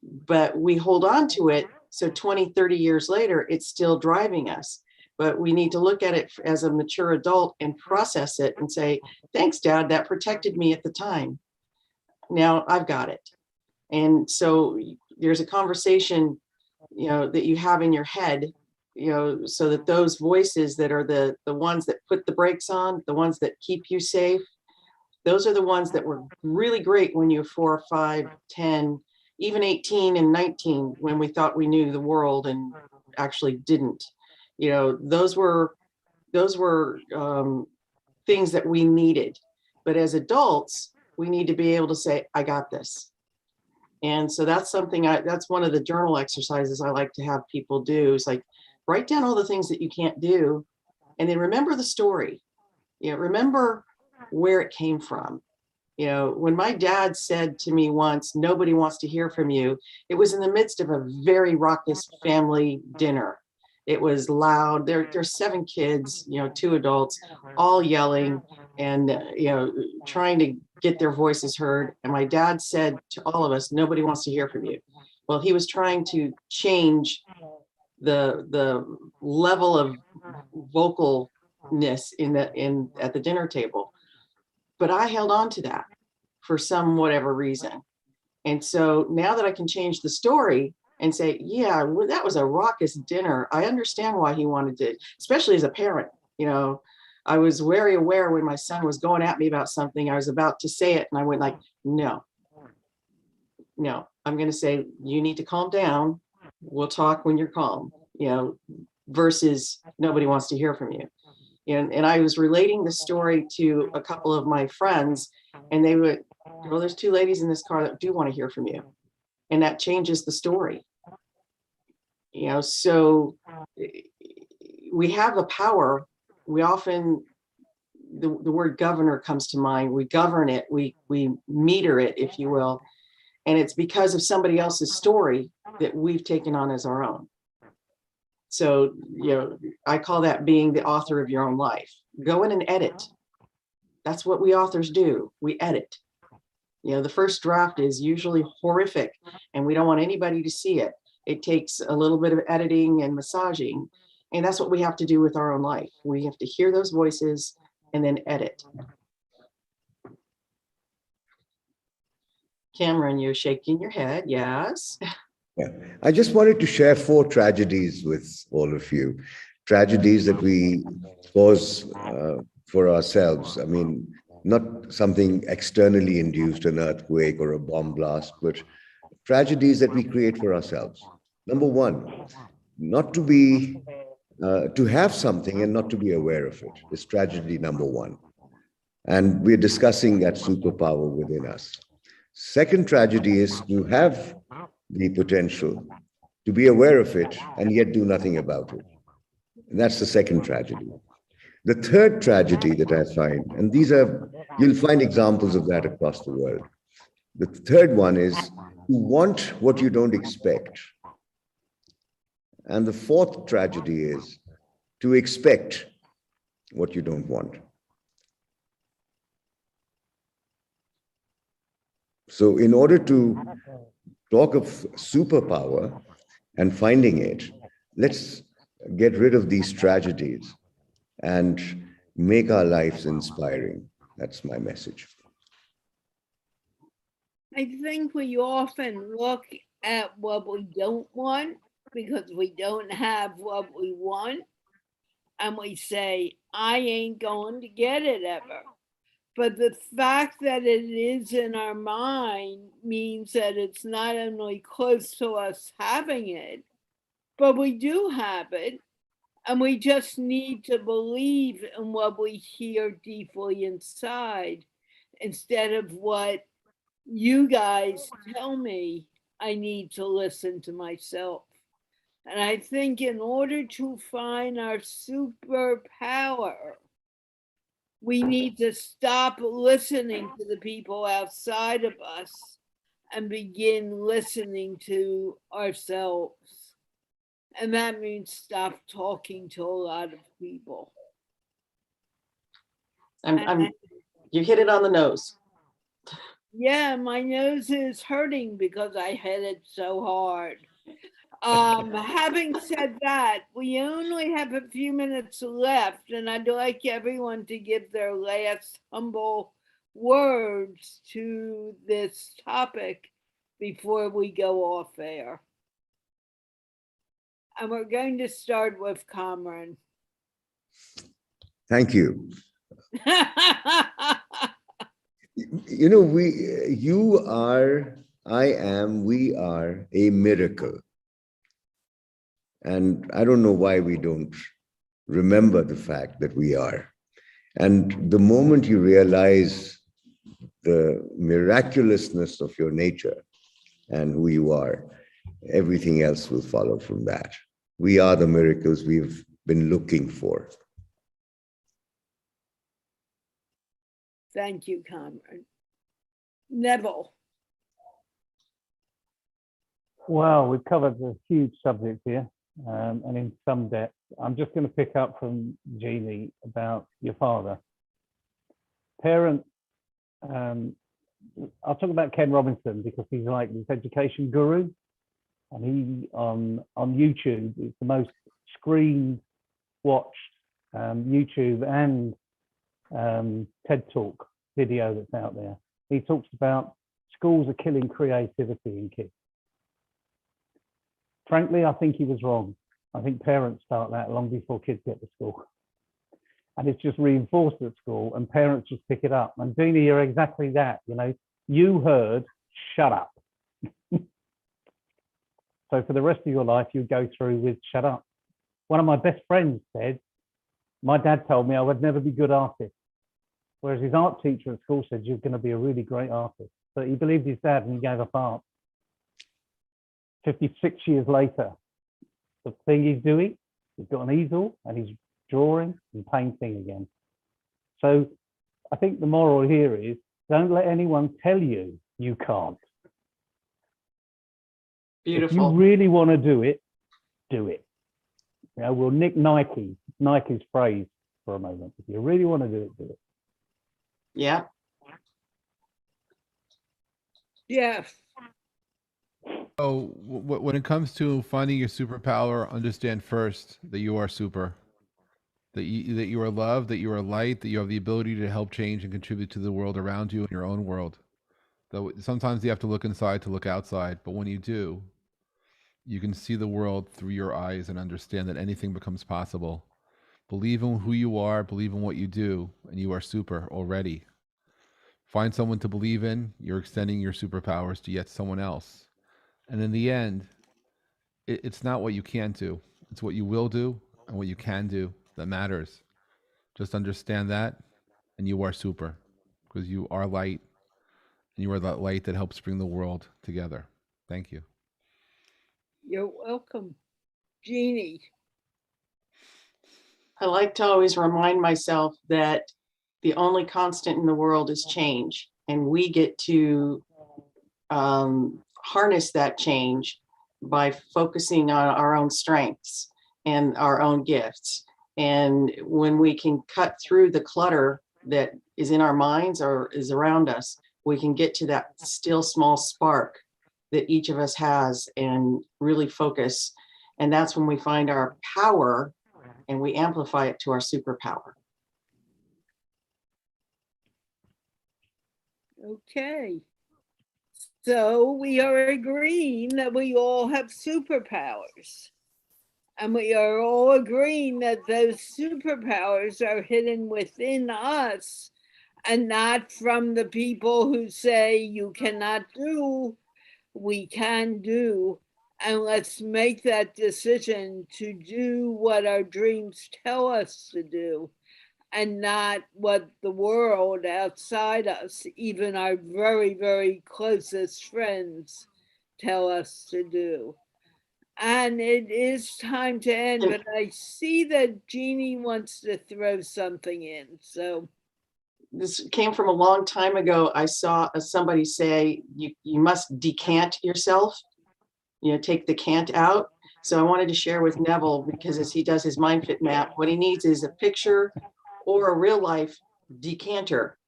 But we hold on to it. So 20, 30 years later, it's still driving us. But we need to look at it as a mature adult and process it and say, thanks, Dad, that protected me at the time. Now I've got it. And so there's a conversation, that you have in your head, so that those voices that are the ones that put the brakes on, the ones that keep you safe, those are the ones that were really great when you were 4, 5, 10, even 18 and 19, when we thought we knew the world and actually didn't. Those were things that we needed. But as adults, we need to be able to say, I got this. And so that's something that's one of the journal exercises I like to have people do, is like, write down all the things that you can't do, and then remember the story. Remember where it came from. When my dad said to me once, nobody wants to hear from you, it was in the midst of a very raucous family dinner. It was loud. There's 7 kids, 2 adults, all yelling and, trying to get their voices heard. And my dad said to all of us, nobody wants to hear from you. Well, he was trying to change the level of vocalness at the dinner table. But I held on to that for some whatever reason. And so now that I can change the story and say, yeah, well, that was a raucous dinner. I understand why he wanted to, especially as a parent. I was very aware when my son was going at me about something, I was about to say it, and I went like, no, I'm going to say, you need to calm down. We'll talk when you're calm, versus nobody wants to hear from you. And I was relating the story to a couple of my friends, and they would, well, there's 2 ladies in this car that do want to hear from you. And that changes the story. So we have the power. We often, the word governor comes to mind. We govern it, we meter it, if you will. And it's because of somebody else's story that we've taken on as our own. So, I call that being the author of your own life. Go in and edit. That's what we authors do. We edit. The first draft is usually horrific, and we don't want anybody to see it. It takes a little bit of editing and massaging, and that's what we have to do with our own life. We have to hear those voices and then edit. Cameron, you're shaking your head. Yes. Yeah. I just wanted to share 4 tragedies with all of you. Tragedies that we cause for ourselves. I mean, not something externally induced, an earthquake or a bomb blast, but tragedies that we create for ourselves. Number 1, not to be, to have something and not to be aware of it is tragedy number 1. And we're discussing that superpower within us. Second tragedy is to have the potential to be aware of it and yet do nothing about it. And that's the second tragedy. The third tragedy that I find, and you'll find examples of that across the world. The third one is to want what you don't expect. And the fourth tragedy is to expect what you don't want. So in order to talk of superpower and finding it, let's get rid of these tragedies and make our lives inspiring. That's my message. I think we often look at what we don't want because we don't have what we want. And we say, I ain't going to get it ever. But the fact that it is in our mind means that it's not only close to us having it, but we do have it. And we just need to believe in what we hear deeply inside instead of what you guys tell me I need to listen to myself. And I think in order to find our superpower, we need to stop listening to the people outside of us and begin listening to ourselves. And that means stop talking to a lot of people. You hit it on the nose. Yeah, my nose is hurting because I hit it so hard. Having said that, we only have a few minutes left, and I'd like everyone to give their last humble words to this topic before we go off air. And we're going to start with Kamran. Thank you. You know, you are, I am, we are a miracle. And I don't know why we don't remember the fact that we are. And the moment you realize the miraculousness of your nature and who you are, everything else will follow from that. We are the miracles we've been looking for. Thank you, Kamran. Neville. Well, we've covered a huge subject here, and in some depth. I'm just going to pick up from Jeanne about your father. Parents, I'll talk about Ken Robinson because he's like this education guru, and he on YouTube is the most screen watched YouTube and TED Talk video that's out there. He talks about schools are killing creativity in kids. Frankly, I think he was wrong. I think parents start that long before kids get to school. And it's just reinforced at school and parents just pick it up. And Jeanne, you're exactly that, you know, you heard, shut up. So for the rest of your life, you go through with shut up. One of my best friends said, my dad told me I would never be a good artist. Whereas his art teacher at school said, you're going to be a really great artist. But he believed his dad and he gave up art. 56 years later, the thing he's doing, he's got an easel and he's drawing and painting again. So I think the moral here is don't let anyone tell you you can't. Beautiful. If you really want to do it, do it. You know, we'll nick Nike's phrase for a moment. If you really want to do it, do it. Yeah. Yes. So when it comes to finding your superpower, understand first that you are super, that you are loved, that you are light, that you have the ability to help change and contribute to the world around you and your own world. Though sometimes you have to look inside to look outside, but when you do, you can see the world through your eyes and understand that anything becomes possible. Believe in who you are, believe in what you do, and you are super already. Find someone to believe in, you're extending your superpowers to yet someone else. And in the end, it's not what you can't do. It's what you will do and what you can do that matters. Just understand that, and you are super, because you are light, and you are that light that helps bring the world together. Thank you. You're welcome. Jeanne. I like to always remind myself that the only constant in the world is change, and we get to harness that change by focusing on our own strengths and our own gifts. And when we can cut through the clutter that is in our minds or is around us, we can get to that still small spark that each of us has and really focus. And that's when we find our power and we amplify it to our superpower. Okay. So we are agreeing that we all have superpowers. And we are all agreeing that those superpowers are hidden within us and not from the people who say you cannot do, we can do. And let's make that decision to do what our dreams tell us to do and not what the world outside us, even our very, very closest friends, tell us to do. And it is time to end, but I see that Jeannie wants to throw something in. So this came from a long time ago. I saw somebody say, you must decant yourself, take the can't out. So I wanted to share with Neville, because as he does his MindFit map, what he needs is a picture or a real life decanter.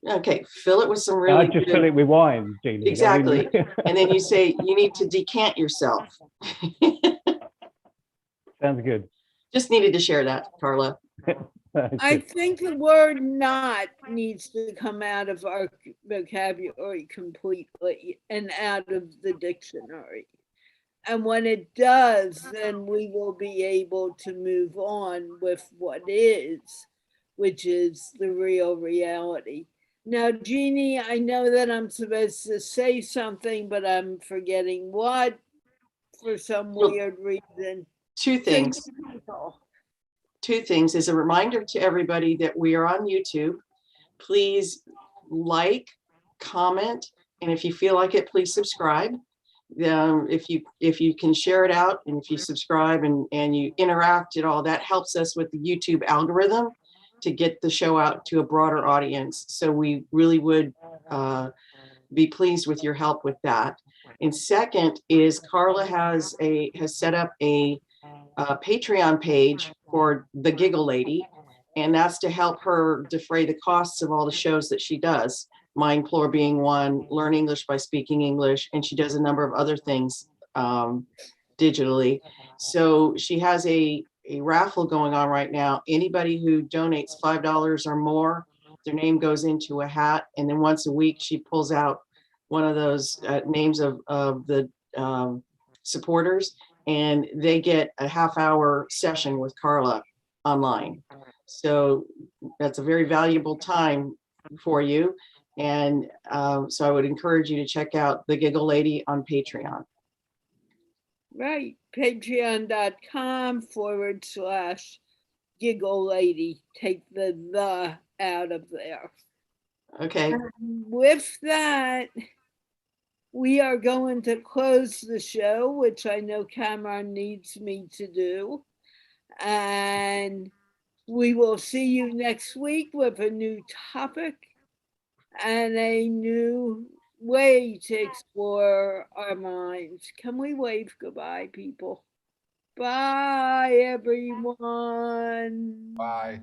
Okay, fill it with some really I just fill it with wine, Jeannie. Exactly. I mean, and then you say, you need to decant yourself. Sounds good. Just needed to share that, Carla. I think the word not needs to come out of our vocabulary completely and out of the dictionary. And when it does, then we will be able to move on with what is, which is the real reality. Now, Jeannie, I know that I'm supposed to say something, but I'm forgetting what for some weird reason. Two things. Two things is a reminder to everybody that we are on YouTube. Please like, comment, and if you feel like it, please subscribe. If you can share it out, and if you subscribe and you interact at all, that helps us with the YouTube algorithm to get the show out to a broader audience. So we really would be pleased with your help with that. And second is Carla has set up a Patreon page for the Giggle Lady, and that's to help her defray the costs of all the shows that she does. MindPlore being one, Learn English by Speaking English, and she does a number of other things digitally. So she has a raffle going on right now. Anybody who donates $5 or more, their name goes into a hat, and then once a week she pulls out one of those names of the supporters, and they get a half-hour session with Carla online. So that's a very valuable time for you. And so I would encourage you to check out the Giggle Lady on Patreon. Right, patreon.com/Giggle Lady. Take the out of there. Okay. With that, we are going to close the show, which I know Kamran needs me to do. And we will see you next week with a new topic and a new way to explore our minds. Can we wave goodbye, people? Bye, everyone. Bye.